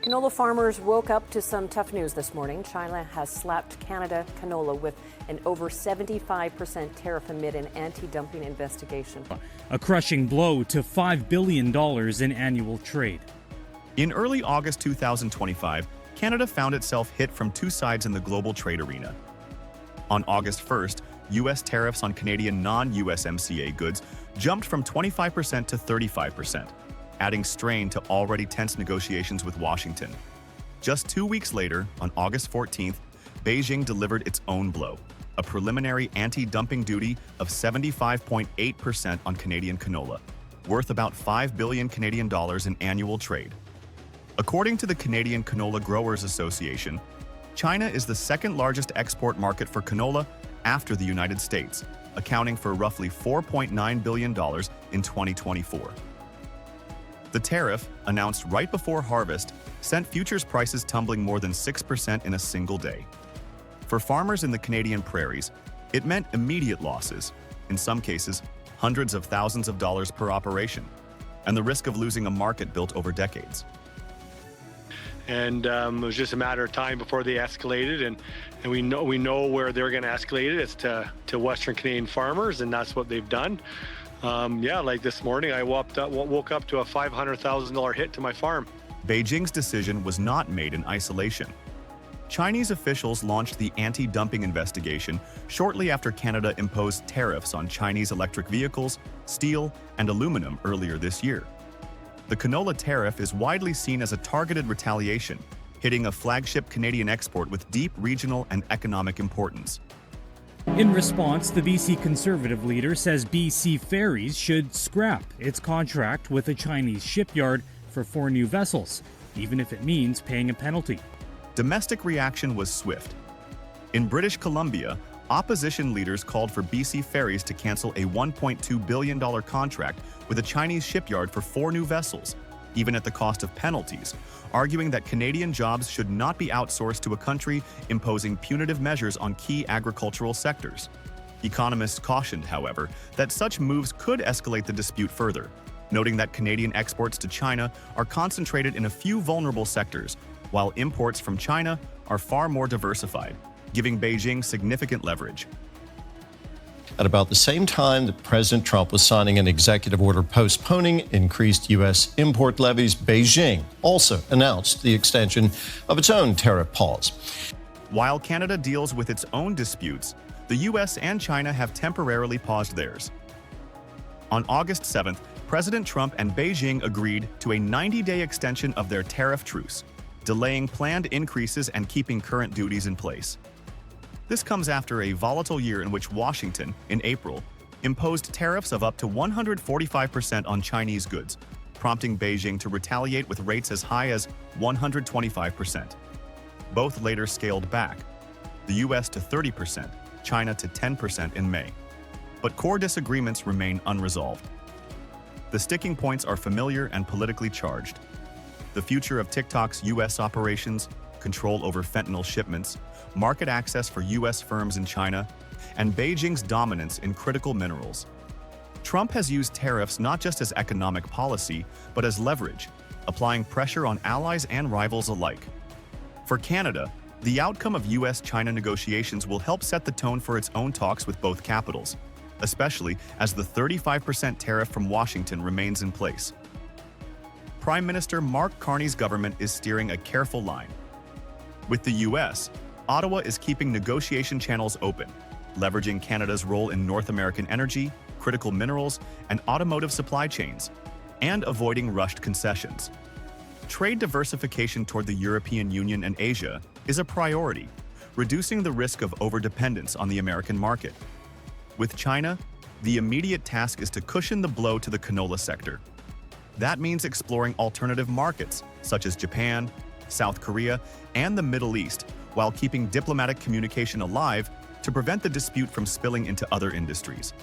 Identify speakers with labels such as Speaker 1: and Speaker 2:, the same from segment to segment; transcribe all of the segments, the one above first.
Speaker 1: Canola farmers woke up to some tough news this morning. China has slapped Canada canola with an over 75% tariff amid an anti-dumping investigation.
Speaker 2: A crushing blow to $5 billion in annual trade.
Speaker 3: In early August 2025, Canada found itself hit from two sides in the global trade arena. On August 1st, U.S. tariffs on Canadian non-USMCA goods jumped from 25% to 35%, adding strain to already tense negotiations with Washington. Just 2 weeks later, on August 14th, Beijing delivered its own blow, a preliminary anti-dumping duty of 75.8% on Canadian canola, worth about $5 billion Canadian dollars in annual trade. According to the Canadian Canola Growers Association, China is the second largest export market for canola after the United States, accounting for roughly $4.9 billion in 2024. The tariff, announced right before harvest, sent futures prices tumbling more than 6% in a single day. For farmers in the Canadian prairies, it meant immediate losses, in some cases, hundreds of thousands of dollars per operation, and the risk of losing a market built over decades.
Speaker 4: And it was just a matter of time before they escalated, and we know where they're going to escalate it. It's to Western Canadian farmers, and that's what they've done. Like this morning, I woke up to a $500,000 hit to my farm.
Speaker 3: Beijing's decision was not made in isolation. Chinese officials launched the anti-dumping investigation shortly after Canada imposed tariffs on Chinese electric vehicles, steel, and aluminum earlier this year. The canola tariff is widely seen as a targeted retaliation, hitting a flagship Canadian export with deep regional and economic importance.
Speaker 2: In response, the BC Conservative leader says BC Ferries should scrap its contract with a Chinese shipyard for 4 new vessels, even if it means paying a penalty.
Speaker 3: Domestic reaction was swift. In British Columbia, opposition leaders called for BC Ferries to cancel a $1.2 billion contract with a Chinese shipyard for 4 new vessels, even at the cost of penalties, arguing that Canadian jobs should not be outsourced to a country imposing punitive measures on key agricultural sectors. Economists cautioned, however, that such moves could escalate the dispute further, noting that Canadian exports to China are concentrated in a few vulnerable sectors, while imports from China are far more diversified, giving Beijing significant leverage.
Speaker 5: At about the same time that President Trump was signing an executive order postponing increased U.S. import levies, Beijing also announced the extension of its own tariff pause.
Speaker 3: While Canada deals with its own disputes, the U.S. and China have temporarily paused theirs. On August 7th, President Trump and Beijing agreed to a 90-day extension of their tariff truce, delaying planned increases and keeping current duties in place. This comes after a volatile year in which Washington, in April, imposed tariffs of up to 145% on Chinese goods, prompting Beijing to retaliate with rates as high as 125%. Both later scaled back, the U.S. to 30%, China to 10% in May. But core disagreements remain unresolved. The sticking points are familiar and politically charged. The future of TikTok's U.S. operations, control over fentanyl shipments, market access for U.S. firms in China, and Beijing's dominance in critical minerals. Trump has used tariffs not just as economic policy, but as leverage, applying pressure on allies and rivals alike. For Canada, the outcome of U.S.-China negotiations will help set the tone for its own talks with both capitals, especially as the 35% tariff from Washington remains in place. Prime Minister Mark Carney's government is steering a careful line. With the U.S., Ottawa is keeping negotiation channels open, leveraging Canada's role in North American energy, critical minerals, and automotive supply chains, and avoiding rushed concessions. Trade diversification toward the European Union and Asia is a priority, reducing the risk of overdependence on the American market. With China, the immediate task is to cushion the blow to the canola sector. That means exploring alternative markets, such as Japan, South Korea, and the Middle East, while keeping diplomatic communication alive to prevent the dispute from spilling into other industries.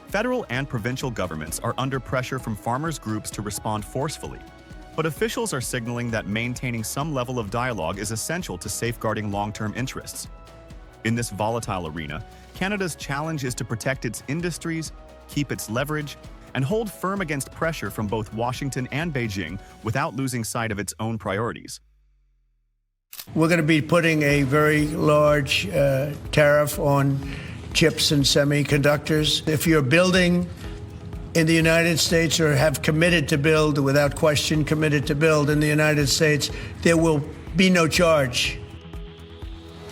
Speaker 3: Federal and provincial governments are under pressure from farmers' groups to respond forcefully, but officials are signaling that maintaining some level of dialogue is essential to safeguarding long-term interests. In this volatile arena, Canada's challenge is to protect its industries, keep its leverage, and hold firm against pressure from both Washington and Beijing without losing sight of its own priorities.
Speaker 6: We're going to be putting a very large tariff on chips and semiconductors. If you're building in the United States or have committed to build, without question committed to build in the United States, there will be no charge.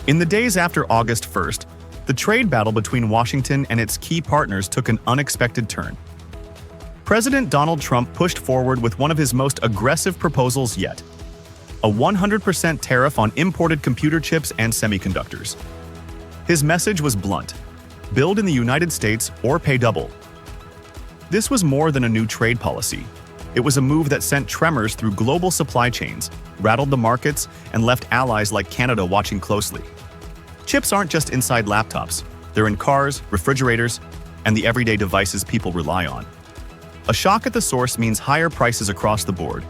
Speaker 3: In the days after August 1st, the trade battle between Washington and its key partners took an unexpected turn. President Donald Trump pushed forward with one of his most aggressive proposals yet: a 100% tariff on imported computer chips and semiconductors. His message was blunt: build in the United States or pay double. This was more than a new trade policy. It was a move that sent tremors through global supply chains, rattled the markets, and left allies like Canada watching closely. Chips aren't just inside laptops. They're in cars, refrigerators, and the everyday devices people rely on. A shock at the source means higher prices across the board.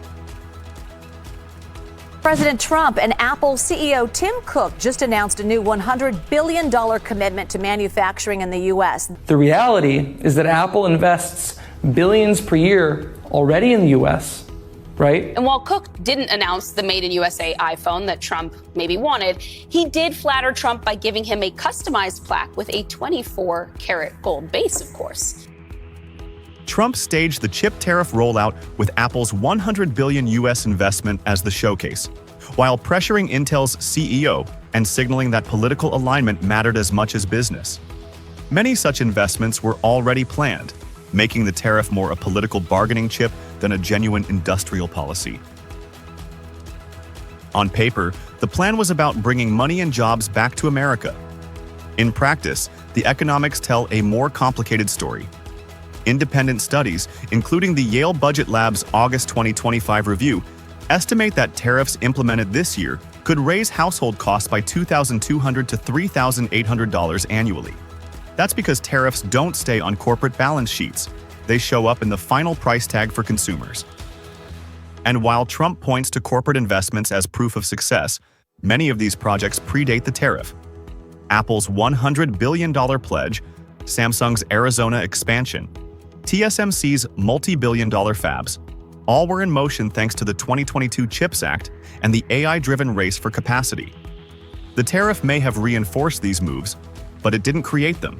Speaker 7: President Trump and Apple CEO Tim Cook just announced a new $100 billion commitment to manufacturing in the U.S.
Speaker 8: The reality is that Apple invests billions per year already in the U.S., right?
Speaker 9: And while Cook didn't announce the Made in USA iPhone that Trump maybe wanted, he did flatter Trump by giving him a customized plaque with a 24-karat gold base, of course.
Speaker 3: Trump staged the chip tariff rollout with Apple's $100 billion U.S. investment as the showcase, while pressuring Intel's CEO and signaling that political alignment mattered as much as business. Many such investments were already planned, making the tariff more a political bargaining chip than a genuine industrial policy. On paper, the plan was about bringing money and jobs back to America. In practice, the economics tell a more complicated story. Independent studies, including the Yale Budget Lab's August 2025 review, estimate that tariffs implemented this year could raise household costs by $2,200 to $3,800 annually. That's because tariffs don't stay on corporate balance sheets. They show up in the final price tag for consumers. And while Trump points to corporate investments as proof of success, many of these projects predate the tariff. Apple's $100 billion pledge, Samsung's Arizona expansion, TSMC's multi-billion-dollar fabs, all were in motion thanks to the 2022 CHIPS Act and the AI-driven race for capacity. The tariff may have reinforced these moves, but it didn't create them.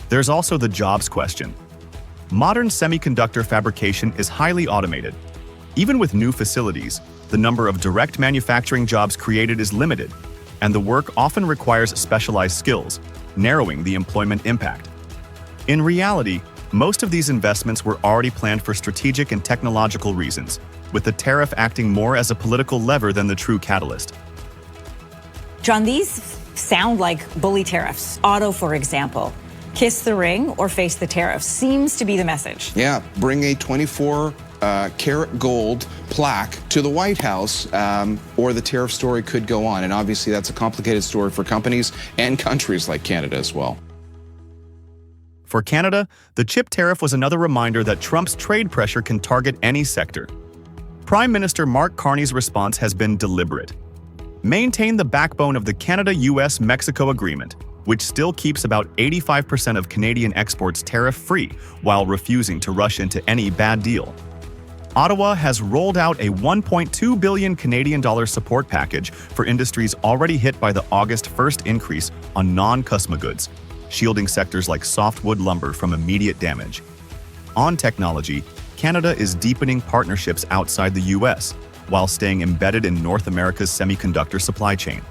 Speaker 3: There's also the jobs question. Modern semiconductor fabrication is highly automated. Even with new facilities, the number of direct manufacturing jobs created is limited, and the work often requires specialized skills, narrowing the employment impact. In reality, most of these investments were already planned for strategic and technological reasons, with the tariff acting more as a political lever than the true catalyst.
Speaker 10: John, these sound like bully tariffs. Auto, for example. Kiss the ring or face the tariff seems to be the message.
Speaker 11: Yeah, bring a 24-karat gold plaque to the White House, or the tariff story could go on. And obviously that's a complicated story for companies and countries like Canada as well.
Speaker 3: For Canada, the chip tariff was another reminder that Trump's trade pressure can target any sector. Prime Minister Mark Carney's response has been deliberate. Maintain the backbone of the Canada-US-Mexico agreement, which still keeps about 85% of Canadian exports tariff-free while refusing to rush into any bad deal. Ottawa has rolled out a $1.2 billion Canadian dollars support package for industries already hit by the August 1st increase on non-CUSMA goods, shielding sectors like softwood lumber from immediate damage. On technology, Canada is deepening partnerships outside the U.S. while staying embedded in North America's semiconductor supply chain.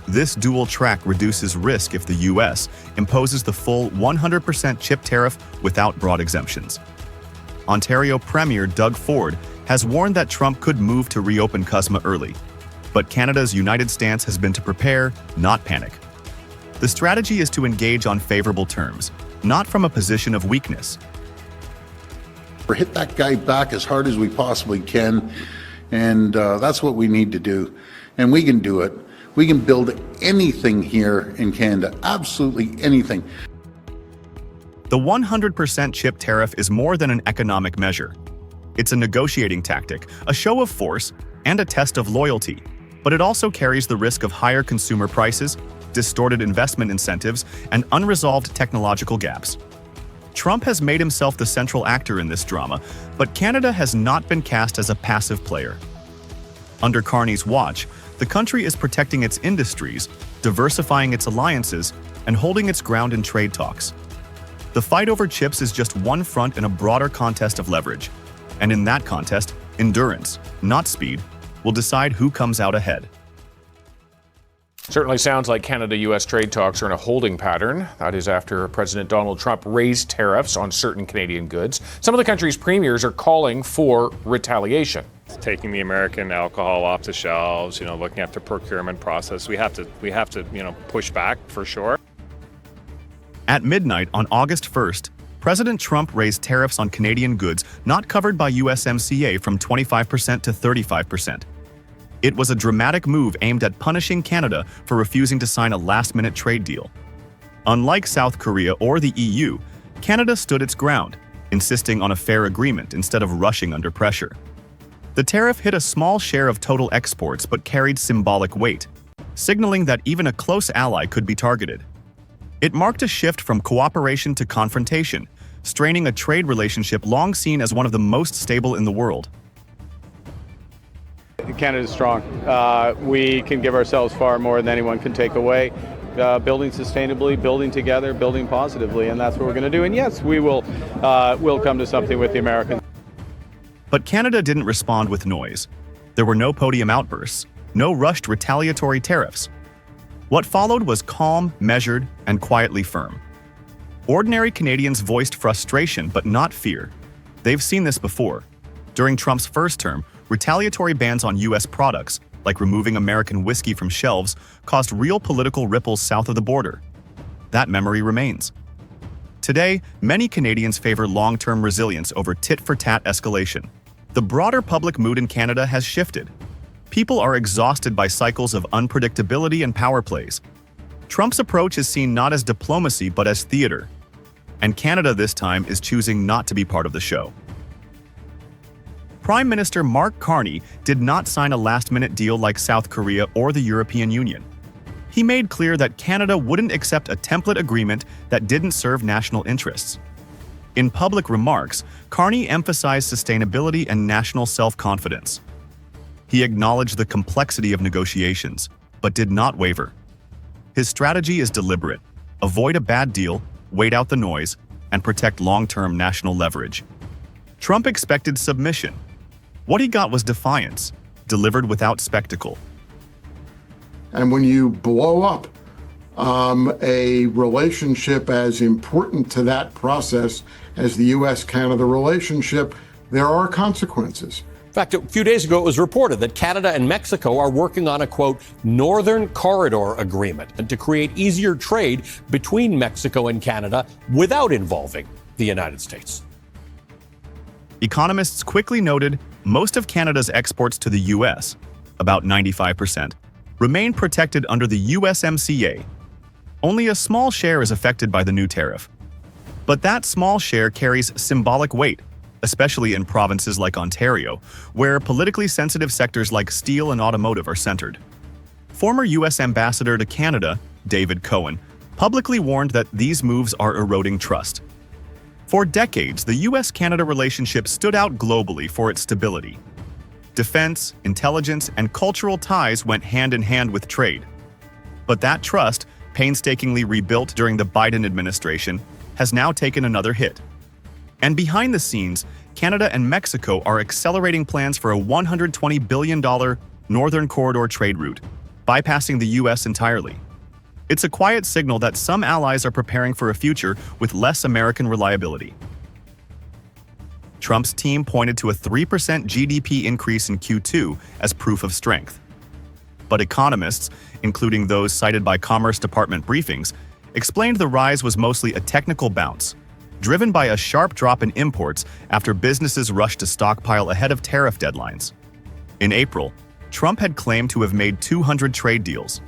Speaker 3: This dual track reduces risk if the U.S. imposes the full 100% chip tariff without broad exemptions. Ontario Premier Doug Ford has warned that Trump could move to reopen CUSMA early, but Canada's united stance has been to prepare, not panic. The strategy is to engage on favorable terms, not from a position of weakness.
Speaker 12: Hit that guy back as hard as we possibly can, and that's what we need to do. And we can do it. We can build anything here in Canada, absolutely anything.
Speaker 3: The 100% chip tariff is more than an economic measure. It's a negotiating tactic, a show of force, and a test of loyalty. But it also carries the risk of higher consumer prices, distorted investment incentives, and unresolved technological gaps. Trump has made himself the central actor in this drama, but Canada has not been cast as a passive player. Under Carney's watch, the country is protecting its industries, diversifying its alliances, and holding its ground in trade talks. The fight over chips is just one front in a broader contest of leverage. And in that contest, endurance, not speed, will decide who comes out ahead.
Speaker 13: Certainly sounds like Canada-U.S. trade talks are in a holding pattern. That is after President Donald Trump raised tariffs on certain Canadian goods. Some of the country's premiers are calling for retaliation.
Speaker 14: Taking the American alcohol off the shelves, looking at the procurement process, we have to, push back for sure.
Speaker 3: At midnight on August 1st, President Trump raised tariffs on Canadian goods not covered by USMCA from 25% to 35%. It was a dramatic move aimed at punishing Canada for refusing to sign a last-minute trade deal. Unlike South Korea or the EU, Canada stood its ground, insisting on a fair agreement instead of rushing under pressure. The tariff hit a small share of total exports but carried symbolic weight, signaling that even a close ally could be targeted. It marked a shift from cooperation to confrontation, straining a trade relationship long seen as one of the most stable in the world.
Speaker 15: Canada's strong. We can give ourselves far more than anyone can take away. Building sustainably, building together, building positively, and that's what we're going to do. And yes, we'll come to something with the Americans.
Speaker 3: But Canada didn't respond with noise. There were no podium outbursts, no rushed retaliatory tariffs. What followed was calm, measured, and quietly firm. Ordinary Canadians voiced frustration but not fear. They've seen this before. During Trump's first term, retaliatory bans on U.S. products, like removing American whiskey from shelves, caused real political ripples south of the border. That memory remains. Today, many Canadians favor long-term resilience over tit-for-tat escalation. The broader public mood in Canada has shifted. People are exhausted by cycles of unpredictability and power plays. Trump's approach is seen not as diplomacy but as theater. And Canada this time is choosing not to be part of the show. Prime Minister Mark Carney did not sign a last-minute deal like South Korea or the European Union. He made clear that Canada wouldn't accept a template agreement that didn't serve national interests. In public remarks, Carney emphasized sustainability and national self-confidence. He acknowledged the complexity of negotiations, but did not waver. His strategy is deliberate: avoid a bad deal, wait out the noise, and protect long-term national leverage. Trump expected submission. What he got was defiance, delivered without spectacle.
Speaker 16: And when you blow up a relationship as important to that process as the U.S.-Canada relationship, there are consequences.
Speaker 17: In fact, a few days ago, it was reported that Canada and Mexico are working on a, quote, Northern Corridor agreement and to create easier trade between Mexico and Canada without involving the United States.
Speaker 3: Economists quickly noted most of Canada's exports to the U.S., about 95%, remain protected under the USMCA. Only a small share is affected by the new tariff. But that small share carries symbolic weight, especially in provinces like Ontario, where politically sensitive sectors like steel and automotive are centered. Former U.S. Ambassador to Canada, David Cohen, publicly warned that these moves are eroding trust. For decades, the U.S.-Canada relationship stood out globally for its stability. Defense, intelligence, and cultural ties went hand in hand with trade. But that trust, painstakingly rebuilt during the Biden administration, has now taken another hit. And behind the scenes, Canada and Mexico are accelerating plans for a $120 billion Northern Corridor trade route, bypassing the U.S. entirely. It's a quiet signal that some allies are preparing for a future with less American reliability. Trump's team pointed to a 3% GDP increase in Q2 as proof of strength. But economists, including those cited by Commerce Department briefings, explained the rise was mostly a technical bounce, driven by a sharp drop in imports after businesses rushed to stockpile ahead of tariff deadlines. In April, Trump had claimed to have made 200 trade deals.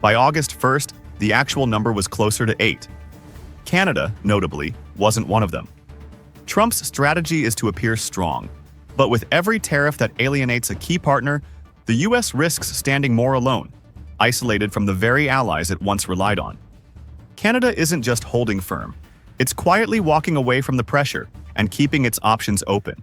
Speaker 3: By August 1st, the actual number was closer to 8. Canada, notably, wasn't one of them. Trump's strategy is to appear strong, but with every tariff that alienates a key partner, the U.S. risks standing more alone, isolated from the very allies it once relied on. Canada isn't just holding firm, it's quietly walking away from the pressure and keeping its options open.